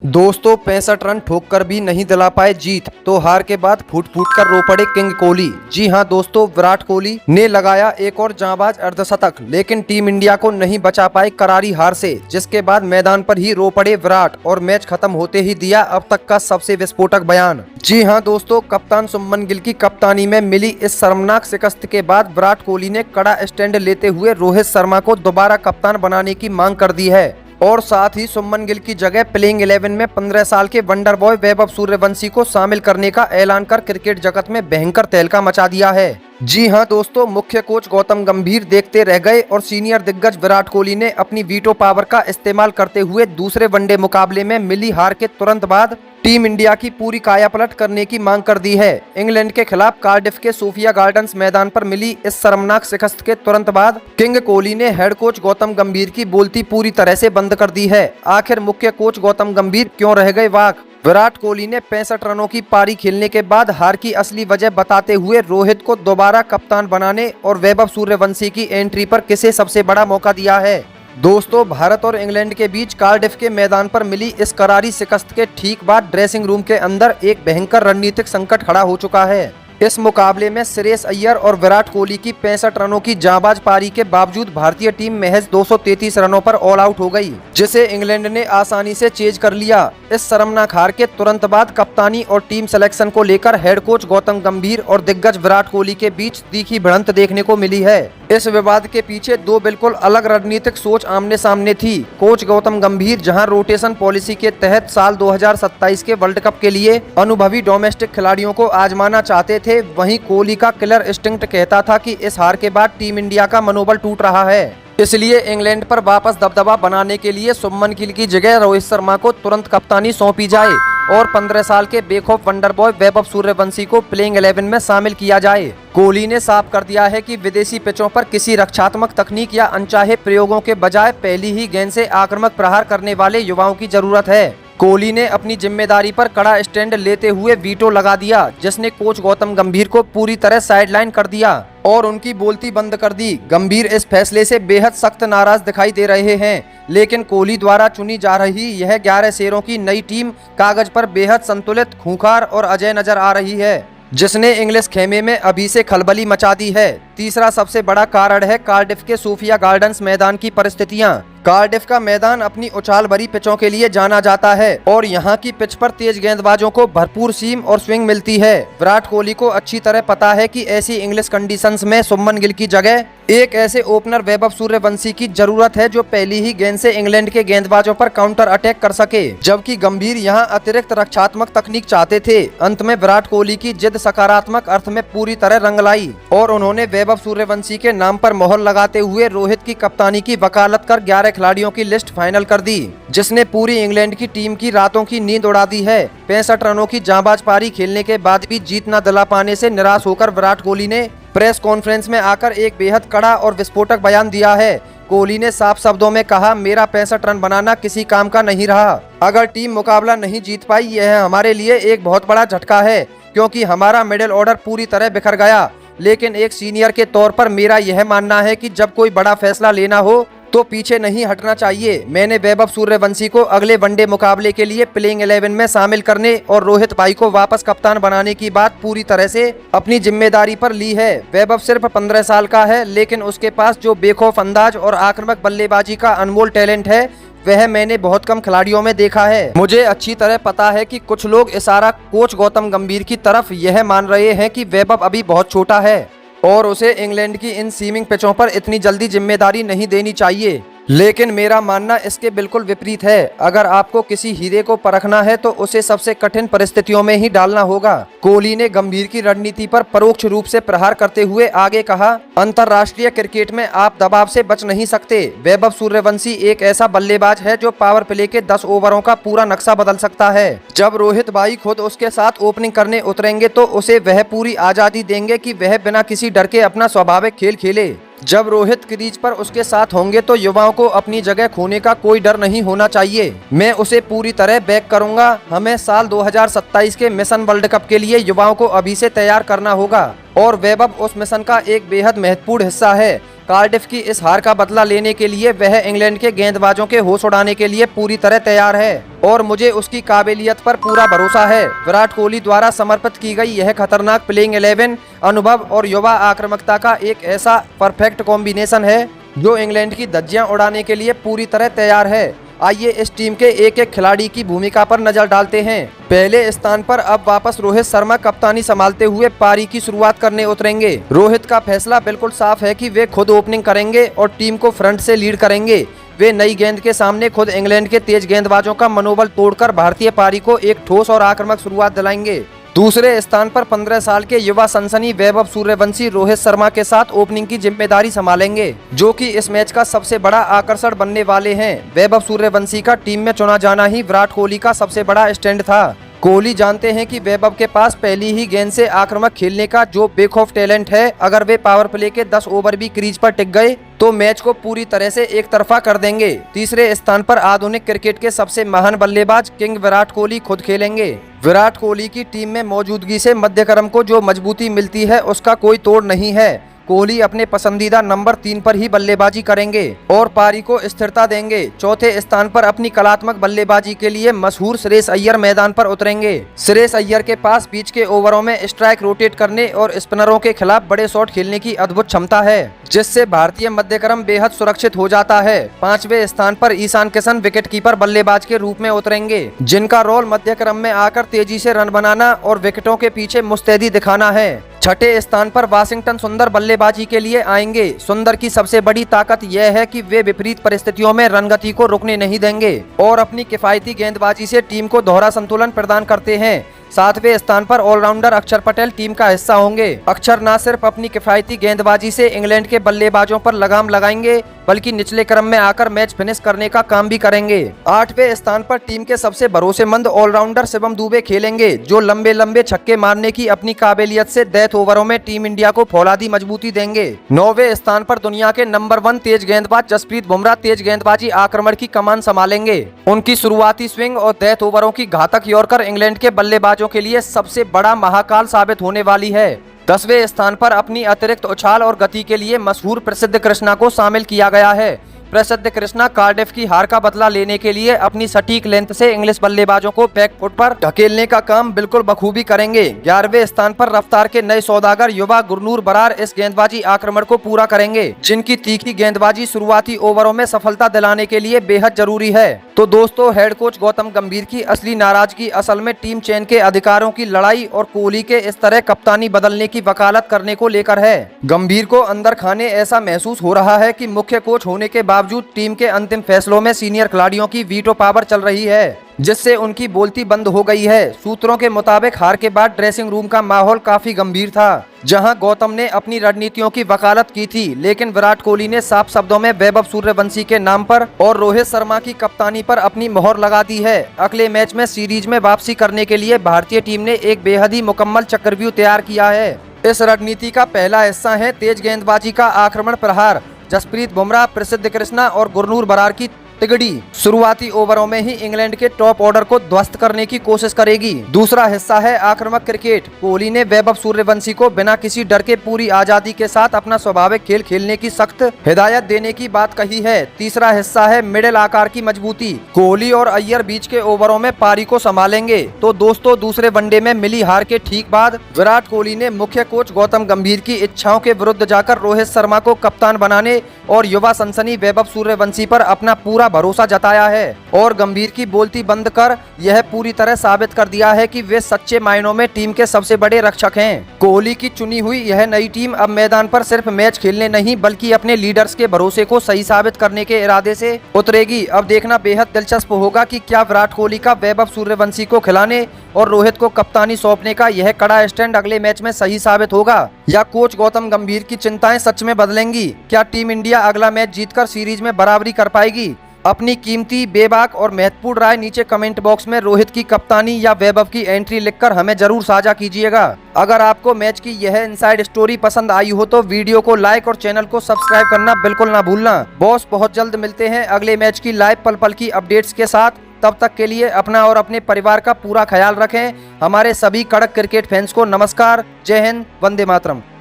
दोस्तों 65 रन ठोककर भी नहीं दिला पाए जीत, तो हार के बाद फूट फूट कर रो पड़े किंग कोहली। जी हां दोस्तों, विराट कोहली ने लगाया एक और जांबाज अर्धशतक, लेकिन टीम इंडिया को नहीं बचा पाए करारी हार से, जिसके बाद मैदान पर ही रो पड़े विराट और मैच खत्म होते ही दिया अब तक का सबसे विस्फोटक बयान। जी हां दोस्तों, कप्तान शुभमन गिल की कप्तानी में मिली इस शर्मनाक शिकस्त के बाद विराट कोहली ने कड़ा स्टैंड लेते हुए रोहित शर्मा को दोबारा कप्तान बनाने की मांग कर दी है और साथ ही शुभमन गिल की जगह प्लेइंग 11 में 15 साल के वंडर बॉय वैभव सूर्यवंशी को शामिल करने का ऐलान कर क्रिकेट जगत में भयंकर तहलका मचा दिया है। जी हां दोस्तों, मुख्य कोच गौतम गंभीर देखते रह गए और सीनियर दिग्गज विराट कोहली ने अपनी वीटो पावर का इस्तेमाल करते हुए दूसरे वनडे मुकाबले में मिली हार के तुरंत बाद टीम इंडिया की पूरी कायापलट करने की मांग कर दी है। इंग्लैंड के खिलाफ कार्डिफ के सोफिया गार्डन्स मैदान पर मिली इस शर्मनाक शिकस्त के तुरंत बाद किंग कोहली ने हेड कोच गौतम गंभीर की बोलती पूरी तरह से बंद कर दी है। आखिर मुख्य कोच गौतम गंभीर क्यों रह गए वाक? विराट कोहली ने 65 रनों की पारी खेलने के बाद हार की असली वजह बताते हुए रोहित को दोबारा कप्तान बनाने और वैभव सूर्यवंशी की एंट्री पर किसे सबसे बड़ा मौका दिया है। दोस्तों, भारत और इंग्लैंड के बीच कार्डिफ के मैदान पर मिली इस करारी शिकस्त के ठीक बाद ड्रेसिंग रूम के अंदर एक भयंकर रणनीतिक संकट खड़ा हो चुका है। इस मुकाबले में श्रेयस अय्यर और विराट कोहली की 65 रनों की जांबाज पारी के बावजूद भारतीय टीम महज 233 रनों पर ऑल आउट हो गई, जिसे इंग्लैंड ने आसानी से चेज कर लिया। इस शर्मनाक हार के तुरंत बाद कप्तानी और टीम सिलेक्शन को लेकर हेड कोच गौतम गंभीर और दिग्गज विराट कोहली के बीच तीखी भिड़ंत देखने को मिली है। इस विवाद के पीछे दो बिल्कुल अलग रणनीतिक सोच आमने सामने थी। कोच गौतम गंभीर जहां रोटेशन पॉलिसी के तहत साल 2027 के वर्ल्ड कप के लिए अनुभवी डोमेस्टिक खिलाड़ियों को आजमाना चाहते थे, वहीं कोहली का किलर इंस्टिंक्ट कहता था कि इस हार के बाद टीम इंडिया का मनोबल टूट रहा है, इसलिए इंग्लैंड पर वापस दबदबा बनाने के लिए शुभमन गिल की जगह रोहित शर्मा को तुरंत कप्तानी सौंपी जाए और 15 साल के बेखौफ वंडर बॉय वैभव सूर्यवंशी को प्लेइंग 11 में शामिल किया जाए। कोहली ने साफ कर दिया है कि विदेशी पिचों पर किसी रक्षात्मक तकनीक या अनचाहे प्रयोगों के बजाय पहली ही गेंद से आक्रामक प्रहार करने वाले युवाओं की जरूरत है। कोहली ने अपनी जिम्मेदारी पर कड़ा स्टैंड लेते हुए वीटो लगा दिया, जिसने कोच गौतम गंभीर को पूरी तरह साइडलाइन कर दिया और उनकी बोलती बंद कर दी। गंभीर इस फैसले से बेहद सख्त नाराज दिखाई दे रहे हैं, लेकिन कोहली द्वारा चुनी जा रही यह 11 शेरों की नई टीम कागज पर बेहद संतुलित, खूंखार और अजय नजर आ रही है, जिसने इंग्लिश खेमे में अभी से खलबली मचा दी है। तीसरा सबसे बड़ा कारण है कार्डिफ के सोफिया गार्डन्स मैदान की परिस्थितियां। कार्डिफ का मैदान अपनी उछाल भरी पिचों के लिए जाना जाता है और यहाँ की पिच पर तेज गेंदबाजों को भरपूर सीम और स्विंग मिलती है। विराट कोहली को अच्छी तरह पता है कि ऐसी इंग्लिश कंडीशंस में शुभमन गिल की जगह एक ऐसे ओपनर वैभव सूर्यवंशी की जरूरत है जो पहली ही गेंद से इंग्लैंड के गेंदबाजों पर काउंटर अटैक कर सके, जबकि गंभीर यहाँ अतिरिक्त रक्षात्मक तकनीक चाहते थे। अंत में विराट कोहली की जिद सकारात्मक अर्थ में पूरी तरह रंग लाई और उन्होंने वैभव सूर्यवंशी के नाम पर मोहर लगाते हुए रोहित की कप्तानी की वकालत कर 11 खिलाड़ियों की लिस्ट फाइनल कर दी, जिसने पूरी इंग्लैंड की टीम की रातों की नींद उड़ा दी है। 65 रनों की जांबाज पारी खेलने के बाद भी जीत न दिला पाने से निराश होकर विराट कोहली ने प्रेस कॉन्फ्रेंस में आकर एक बेहद कड़ा और विस्फोटक बयान दिया है। कोहली ने साफ शब्दों में कहा, मेरा 65 रन बनाना किसी काम का नहीं रहा। अगर टीम मुकाबला नहीं जीत पाई, यह हमारे लिए एक बहुत बड़ा झटका है, क्योंकि हमारा मिडिल ऑर्डर पूरी तरह बिखर गया। लेकिन एक सीनियर के तौर पर मेरा यह मानना है कि जब कोई बड़ा फैसला लेना हो तो पीछे नहीं हटना चाहिए। मैंने वैभव सूर्यवंशी को अगले वनडे मुकाबले के लिए प्लेइंग 11 में शामिल करने और रोहित भाई को वापस कप्तान बनाने की बात पूरी तरह से अपनी जिम्मेदारी पर ली है। वैभव सिर्फ 15 साल का है, लेकिन उसके पास जो बेखौफ अंदाज और आक्रामक बल्लेबाजी का अनमोल टैलेंट है, वह मैंने बहुत कम खिलाड़ियों में देखा है। मुझे अच्छी तरह पता है कि कुछ लोग इशारा कोच गौतम गंभीर की तरफ यह मान रहे हैं कि वैभव अभी बहुत छोटा है और उसे इंग्लैंड की इन सीमिंग पिचों पर इतनी जल्दी जिम्मेदारी नहीं देनी चाहिए, लेकिन मेरा मानना इसके बिल्कुल विपरीत है। अगर आपको किसी हीरे को परखना है तो उसे सबसे कठिन परिस्थितियों में ही डालना होगा। कोहली ने गंभीर की रणनीति पर परोक्ष रूप से प्रहार करते हुए आगे कहा, अंतर्राष्ट्रीय क्रिकेट में आप दबाव से बच नहीं सकते। वैभव सूर्यवंशी एक ऐसा बल्लेबाज है जो पावर प्ले के 10 ओवरों का पूरा नक्शा बदल सकता है। जब रोहित भाई खुद उसके साथ ओपनिंग करने उतरेंगे तो उसे वह पूरी आजादी देंगे कि वह बिना किसी डर के अपना स्वाभाविक खेल खेले। जब रोहित क्रीज पर उसके साथ होंगे तो युवाओं को अपनी जगह खोने का कोई डर नहीं होना चाहिए। मैं उसे पूरी तरह बैक करूंगा। हमें साल 2027 के मिशन वर्ल्ड कप के लिए युवाओं को अभी से तैयार करना होगा और वैभव उस मिशन का एक बेहद महत्वपूर्ण हिस्सा है। कार्डिफ की इस हार का बदला लेने के लिए वह इंग्लैंड के गेंदबाजों के होश उड़ाने के लिए पूरी तरह तैयार है और मुझे उसकी काबिलियत पर पूरा भरोसा है। विराट कोहली द्वारा समर्पित की गई यह खतरनाक प्लेइंग 11 अनुभव और युवा आक्रामकता का एक ऐसा परफेक्ट कॉम्बिनेशन है जो इंग्लैंड की धज्जियां उड़ाने के लिए पूरी तरह तैयार है। आइए इस टीम के एक एक खिलाड़ी की भूमिका पर नजर डालते हैं। पहले स्थान पर अब वापस रोहित शर्मा कप्तानी संभालते हुए पारी की शुरुआत करने उतरेंगे। रोहित का फैसला बिल्कुल साफ है कि वे खुद ओपनिंग करेंगे और टीम को फ्रंट से लीड करेंगे। वे नई गेंद के सामने खुद इंग्लैंड के तेज गेंदबाजों का मनोबल तोड़कर भारतीय पारी को एक ठोस और आक्रामक शुरुआत दिलाएंगे। दूसरे स्थान पर 15 साल के युवा सनसनी वैभव सूर्यवंशी रोहित शर्मा के साथ ओपनिंग की जिम्मेदारी संभालेंगे, जो कि इस मैच का सबसे बड़ा आकर्षण बनने वाले हैं। वैभव सूर्यवंशी का टीम में चुना जाना ही विराट कोहली का सबसे बड़ा स्टैंड था। कोहली जानते हैं कि वैभव के पास पहली ही गेंद से आक्रामक खेलने का जो बेखौफ टैलेंट है। अगर वे पावर प्ले के 10 ओवर भी क्रीज पर टिक गए तो मैच को पूरी तरह से एक तरफा कर देंगे। तीसरे स्थान पर आधुनिक क्रिकेट के सबसे महान बल्लेबाज किंग विराट कोहली खुद खेलेंगे। विराट कोहली की टीम में मौजूदगी से मध्यक्रम को जो मजबूती मिलती है उसका कोई तोड़ नहीं है। कोहली अपने पसंदीदा नंबर 3 पर ही बल्लेबाजी करेंगे और पारी को स्थिरता देंगे। चौथे स्थान पर अपनी कलात्मक बल्लेबाजी के लिए मशहूर श्रेयस अय्यर मैदान पर उतरेंगे। श्रेयस अय्यर के पास बीच के ओवरों में स्ट्राइक रोटेट करने और स्पिनरों के खिलाफ बड़े शॉट खेलने की अद्भुत क्षमता है, जिससे भारतीय मध्यक्रम बेहद सुरक्षित हो जाता है। पांचवें स्थान पर ईशान किशन विकेटकीपर बल्लेबाज के रूप में उतरेंगे, जिनका रोल मध्यक्रम में आकर तेजी से रन बनाना और विकेटों के पीछे मुस्तैदी दिखाना है। छठे स्थान पर वाशिंगटन सुंदर बल्लेबाजी के लिए आएंगे। सुंदर की सबसे बड़ी ताकत यह है कि वे विपरीत परिस्थितियों में रनगति को रुकने नहीं देंगे और अपनी किफायती गेंदबाजी से टीम को दोहरा संतुलन प्रदान करते हैं। सातवें स्थान पर ऑलराउंडर अक्षर पटेल टीम का हिस्सा होंगे। अक्षर न सिर्फ अपनी किफायती गेंदबाजी से इंग्लैंड के बल्लेबाजों पर लगाम लगाएंगे, बल्कि निचले क्रम में आकर मैच फिनिश करने का काम भी करेंगे। आठवें स्थान पर टीम के सबसे भरोसेमंद ऑलराउंडर शिवम दुबे खेलेंगे, जो लंबे लंबे छक्के मारने की अपनी काबिलियत से डेथ ओवरों में टीम इंडिया को फौलादी मजबूती देंगे। नौवें स्थान पर दुनिया के नंबर 1 तेज गेंदबाज जसप्रीत बुमराह तेज गेंदबाजी आक्रमण की कमान संभालेंगे। उनकी शुरुआती स्विंग और डेथ ओवरों की घातक यॉर्कर इंग्लैंड के बल्लेबाजों के लिए सबसे बड़ा महाकाल साबित होने वाली है। 10वें स्थान पर अपनी अतिरिक्त उछाल और गति के लिए मशहूर प्रसिद्ध कृष्णा को शामिल किया गया है। प्रसिद्ध कृष्णा कार्डिफ की हार का बदला लेने के लिए अपनी सटीक लेंथ से इंग्लिश बल्लेबाजों को बैक फुट पर ढकेलने का काम बिल्कुल बखूबी करेंगे। 11वें स्थान पर रफ्तार के नए सौदागर युवा गुरनूर बरार इस गेंदबाजी आक्रमण को पूरा करेंगे, जिनकी तीखी गेंदबाजी शुरुआती ओवरों में सफलता दिलाने के लिए बेहद जरूरी है। तो दोस्तों, हेड कोच गौतम गंभीर की असली नाराजगी असल में टीम चयन के अधिकारों की लड़ाई और कोहली के इस तरह कप्तानी बदलने की वकालत करने को लेकर है। गंभीर को अंदर खाने ऐसा महसूस हो रहा है कि मुख्य कोच होने के बावजूद टीम के अंतिम फैसलों में सीनियर खिलाड़ियों की वीटो पावर चल रही है, जिससे उनकी बोलती बंद हो गई है। सूत्रों के मुताबिक हार के बाद ड्रेसिंग रूम का माहौल काफी गंभीर था, जहां गौतम ने अपनी रणनीतियों की वकालत की थी, लेकिन विराट कोहली ने साफ शब्दों में वैभव सूर्यवंशी के नाम पर और रोहित शर्मा की कप्तानी पर अपनी मोहर लगा दी है। अगले मैच में सीरीज में वापसी करने के लिए भारतीय टीम ने एक बेहद ही मुकम्मल चक्रव्यूह तैयार किया है। इस रणनीति का पहला हिस्सा है तेज गेंदबाजी का आक्रमण प्रहार। जसप्रीत बुमराह, प्रसिद्ध कृष्णा और गुरनूर बरार की तिगड़ी शुरुआती ओवरों में ही इंग्लैंड के टॉप ऑर्डर को ध्वस्त करने की कोशिश करेगी। दूसरा हिस्सा है आक्रामक क्रिकेट। कोहली ने वैभव सूर्यवंशी को बिना किसी डर के पूरी आजादी के साथ अपना स्वाभाविक खेल खेलने की सख्त हिदायत देने की बात कही है। तीसरा हिस्सा है मिडिल आकार की मजबूती। कोहली और अय्यर बीच के ओवरों में पारी को संभालेंगे। तो दोस्तों, दूसरे वनडे में मिली हार के ठीक बाद विराट कोहली ने मुख्य कोच गौतम गंभीर की इच्छाओं के विरुद्ध जाकर रोहित शर्मा को कप्तान बनाने और युवा सनसनी वैभव सूर्यवंशी पर अपना पूरा भरोसा जताया है और गंभीर की बोलती बंद कर यह पूरी तरह साबित कर दिया है कि वे सच्चे मायनों में टीम के सबसे बड़े रक्षक हैं। कोहली की चुनी हुई यह नई टीम अब मैदान पर सिर्फ मैच खेलने नहीं, बल्कि अपने लीडर्स के भरोसे को सही साबित करने के इरादे से उतरेगी। अब देखना बेहद दिलचस्प होगा कि क्या विराट कोहली का वैभव सूर्यवंशी को खिलाने और रोहित को कप्तानी सौंपने का यह कड़ा स्टैंड अगले मैच में सही साबित होगा, या कोच गौतम गंभीर की चिंताएं सच में बदलेंगी। क्या टीम इंडिया अगला मैच जीतकर सीरीज में बराबरी कर पाएगी? अपनी कीमती, बेबाक और महत्वपूर्ण राय नीचे कमेंट बॉक्स में रोहित की कप्तानी या वैभव की एंट्री लिखकर हमें जरूर साझा कीजिएगा। अगर आपको मैच की यह इनसाइड स्टोरी पसंद आई हो तो वीडियो को लाइक और चैनल को सब्सक्राइब करना बिल्कुल ना भूलना। बॉस, बहुत जल्द मिलते हैं अगले मैच की लाइव पल पल की अपडेट्स के साथ। तब तक के लिए अपना और अपने परिवार का पूरा ख्याल रखें। हमारे सभी कड़क क्रिकेट फैंस को नमस्कार, जय हिंद, वंदे मातरम।